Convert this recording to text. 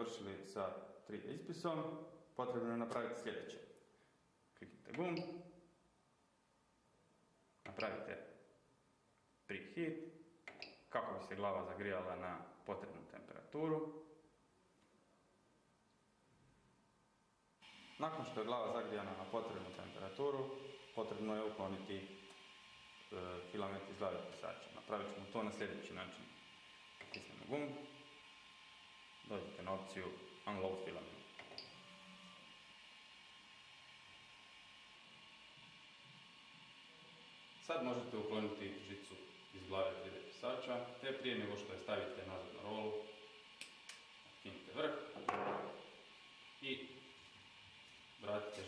završili sa 3D ispisom, potrebno je napraviti sljedeće. Kliknite gumb, napravite preheat, kako bi se glava zagrijala na potrebnu temperaturu. Nakon što je glava zagrijana na potrebnu temperaturu, potrebno je ukloniti filament iz glave pisača. Napravit ćemo to na sljedeći način. Pritisnemo gumb, dođete na opciju Unload filament. Sad možete ukloniti žicu iz glave 3D pisača, te prije nego što je stavite nazad na rolu, skinite vrh i vratite